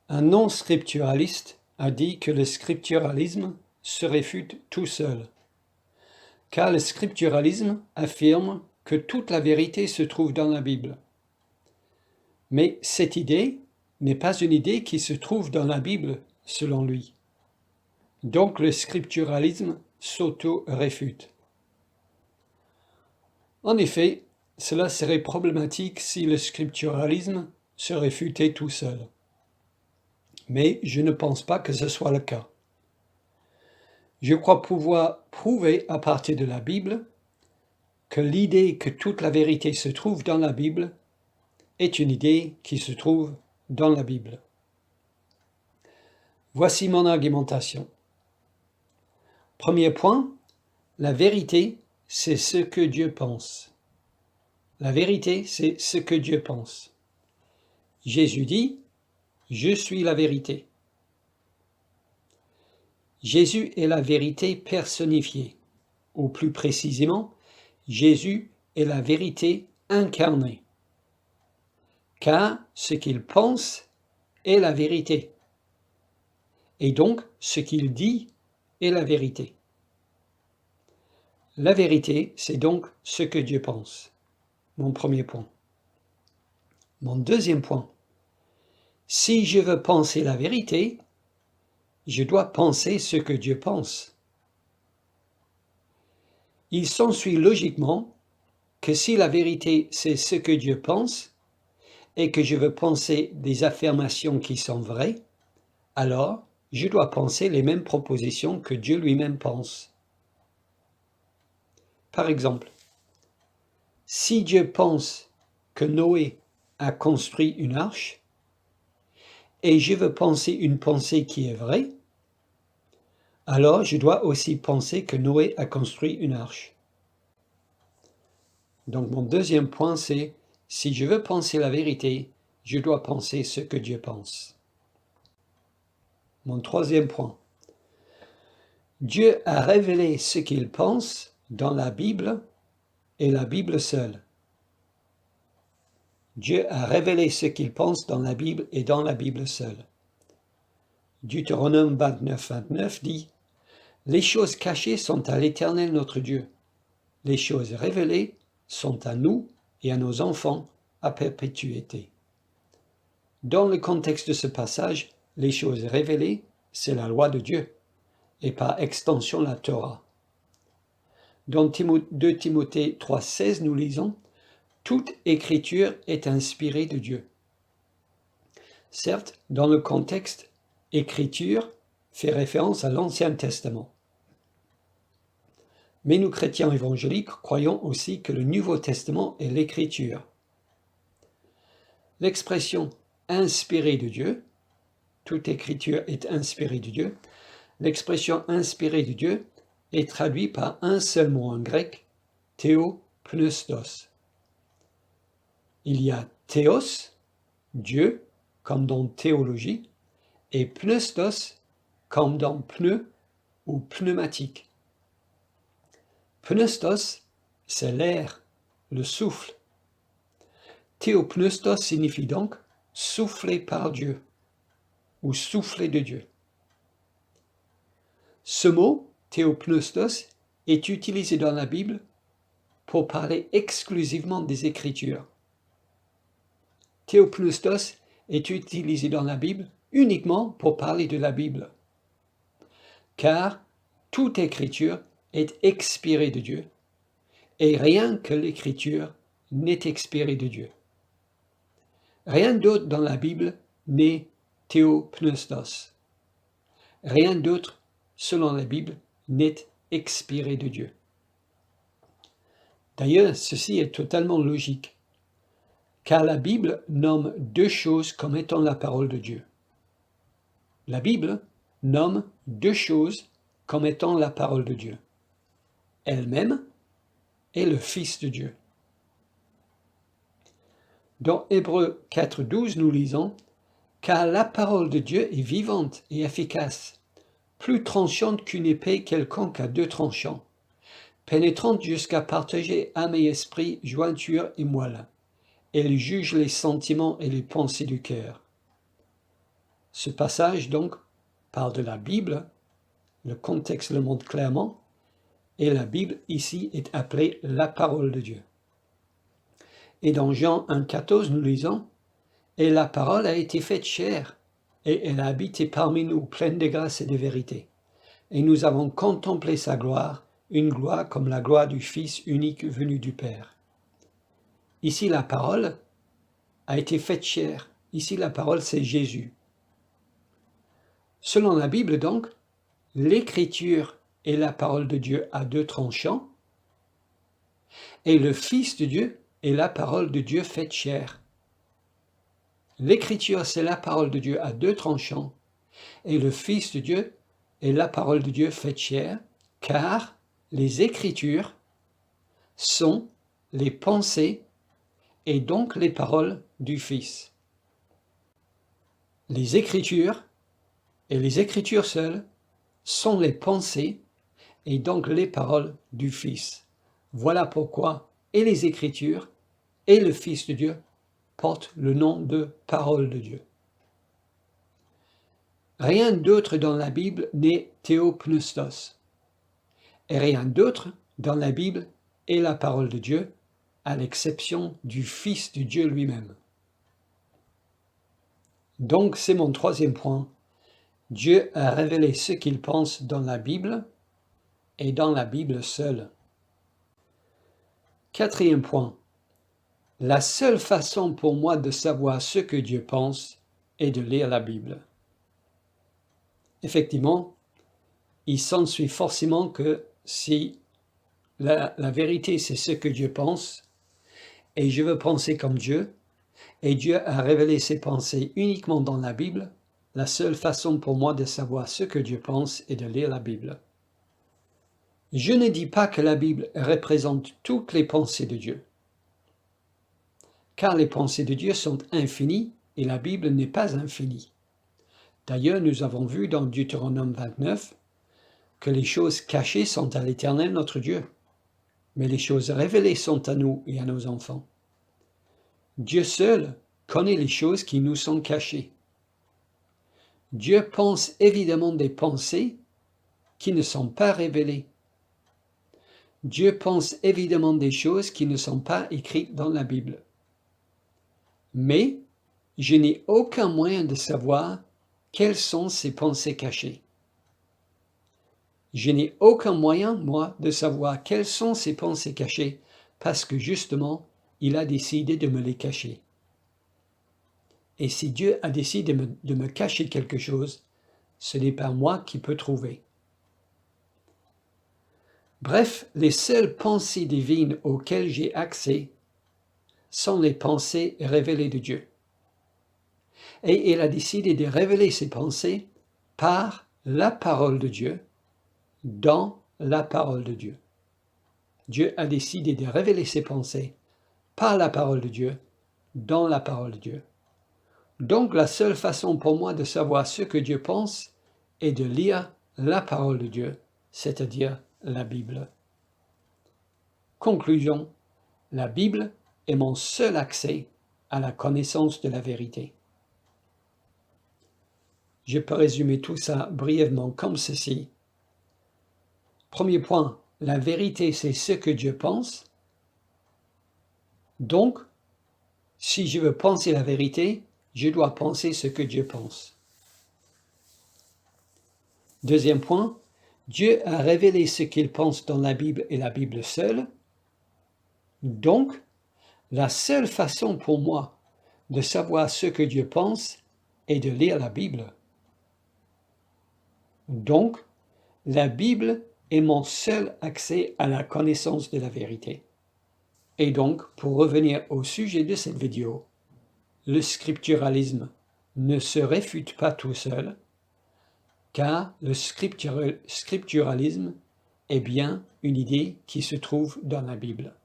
Un non-scripturaliste a dit que le scripturalisme se réfute tout seul, car le scripturalisme affirme que toute la vérité se trouve dans la Bible. Mais cette idée n'est pas une idée qui se trouve dans la Bible, selon lui. Donc le scripturalisme s'auto-réfute. En effet, cela serait problématique si le scripturalisme se réfutait tout seul. Mais je ne pense pas que ce soit le cas. Je crois pouvoir prouver à partir de la Bible que l'idée que toute la vérité se trouve dans la Bible est une idée qui se trouve dans la Bible. Voici mon argumentation. Premier point, la vérité, c'est ce que Dieu pense. La vérité, c'est ce que Dieu pense. Jésus dit, « Je suis la vérité ». Jésus est la vérité personnifiée, ou plus précisément, Jésus est la vérité incarnée, car ce qu'il pense est la vérité, et donc ce qu'il dit est la vérité. La vérité, c'est donc ce que Dieu pense. Mon premier point. Mon deuxième point. Si je veux penser la vérité, je dois penser ce que Dieu pense. Il s'ensuit logiquement que si la vérité c'est ce que Dieu pense, et que je veux penser des affirmations qui sont vraies, alors je dois penser les mêmes propositions que Dieu lui-même pense. Par exemple, si Dieu pense que Noé a construit une arche, et je veux penser une pensée qui est vraie, alors je dois aussi penser que Noé a construit une arche. Donc mon deuxième point, c'est si je veux penser la vérité, je dois penser ce que Dieu pense. Mon troisième point. Dieu a révélé ce qu'il pense dans la Bible et la Bible seule. Dieu a révélé ce qu'il pense dans la Bible et dans la Bible seule. Deutéronome 29, 29 dit « Les choses cachées sont à l'Éternel notre Dieu. Les choses révélées sont à nous et à nos enfants à perpétuité. » Dans le contexte de ce passage, les choses révélées, c'est la loi de Dieu, et par extension la Torah. Dans 2 Timothée 3,16, nous lisons « Toute écriture est inspirée de Dieu ». Certes, dans le contexte, écriture fait référence à l'Ancien Testament. Mais nous, chrétiens évangéliques, croyons aussi que le Nouveau Testament est l'écriture. L'expression « inspirée de Dieu », toute écriture est inspirée de Dieu, l'expression « inspirée de Dieu » est traduite par un seul mot en grec, « théopneustos ». Il y a « théos », Dieu, comme dans théologie, et « pneustos », comme dans pneu ou pneumatique. Pneustos, c'est l'air, le souffle. Théopneustos signifie donc « soufflé par Dieu » ou « soufflé de Dieu ». Ce mot, théopneustos, est utilisé dans la Bible pour parler exclusivement des Écritures. Théopneustos est utilisé dans la Bible uniquement pour parler de la Bible, car toute Écriture est expirée de Dieu, et rien que l'Écriture n'est expirée de Dieu. Rien d'autre dans la Bible n'est théopneustos. Rien d'autre, selon la Bible, n'est expiré de Dieu. D'ailleurs, ceci est totalement logique, car la Bible nomme deux choses comme étant la parole de Dieu. La Bible nomme deux choses comme étant la parole de Dieu, elle-même et le Fils de Dieu. Dans Hébreux 4,12, nous lisons « Car la parole de Dieu est vivante et efficace, plus tranchante qu'une épée quelconque à deux tranchants, pénétrante jusqu'à partager âme et esprit, jointure et moelle. Elle juge les sentiments et les pensées du cœur. » Ce passage donc parle de la Bible, le contexte le montre clairement, et la Bible ici est appelée la parole de Dieu. Et dans Jean 1,14, nous lisons « Et la parole a été faite chair, et elle a habité parmi nous, pleine de grâce et de vérité. Et nous avons contemplé sa gloire, une gloire comme la gloire du Fils unique venu du Père. » Ici, la parole a été faite chair. Ici, la parole, c'est Jésus. Selon la Bible, donc, l'Écriture est la parole de Dieu à deux tranchants, et le Fils de Dieu est la parole de Dieu faite chair. L'Écriture, c'est la parole de Dieu à deux tranchants, et le Fils de Dieu est la parole de Dieu faite chair, car les Écritures sont les pensées et donc les paroles du Fils. Les Écritures, et les Écritures seules, sont les pensées et donc les paroles du Fils. Voilà pourquoi et les Écritures et le Fils de Dieu portent le nom de parole de Dieu. Rien d'autre dans la Bible n'est théopneustos, et rien d'autre dans la Bible est la parole de Dieu, à l'exception du Fils de Dieu lui-même. Donc c'est mon troisième point. Dieu a révélé ce qu'il pense dans la Bible et dans la Bible seule. Quatrième point. La seule façon pour moi de savoir ce que Dieu pense est de lire la Bible. Effectivement, il s'ensuit forcément que si la vérité c'est ce que Dieu pense, et je veux penser comme Dieu, et Dieu a révélé ses pensées uniquement dans la Bible, la seule façon pour moi de savoir ce que Dieu pense est de lire la Bible. Je ne dis pas que la Bible représente toutes les pensées de Dieu, car les pensées de Dieu sont infinies et la Bible n'est pas infinie. D'ailleurs, nous avons vu dans Deutéronome 29 que les choses cachées sont à l'Éternel notre Dieu, mais les choses révélées sont à nous et à nos enfants. Dieu seul connaît les choses qui nous sont cachées. Dieu pense évidemment des pensées qui ne sont pas révélées. Dieu pense évidemment des choses qui ne sont pas écrites dans la Bible. Mais je n'ai aucun moyen de savoir quelles sont ces pensées cachées. Je n'ai aucun moyen, moi, de savoir quelles sont ces pensées cachées, parce que justement, il a décidé de me les cacher. Et si Dieu a décidé de me cacher quelque chose, ce n'est pas moi qui peux trouver. Bref, les seules pensées divines auxquelles j'ai accès sont les pensées révélées de Dieu. Et il a décidé de révéler ces pensées par la parole de Dieu, dans la parole de Dieu. Dieu a décidé de révéler ses pensées par la parole de Dieu, dans la parole de Dieu. Donc la seule façon pour moi de savoir ce que Dieu pense est de lire la parole de Dieu, c'est-à-dire la Bible. Conclusion, la Bible est mon seul accès à la connaissance de la vérité. Je peux résumer tout ça brièvement comme ceci. Premier point, la vérité c'est ce que Dieu pense. Donc, si je veux penser la vérité, je dois penser ce que Dieu pense. Deuxième point, Dieu a révélé ce qu'il pense dans la Bible et la Bible seule. Donc, la seule façon pour moi de savoir ce que Dieu pense est de lire la Bible. Donc, la Bible est mon seul accès à la connaissance de la vérité. Et donc, pour revenir au sujet de cette vidéo, le scripturalisme ne se réfute pas tout seul, car le scripturalisme est bien une idée qui se trouve dans la Bible.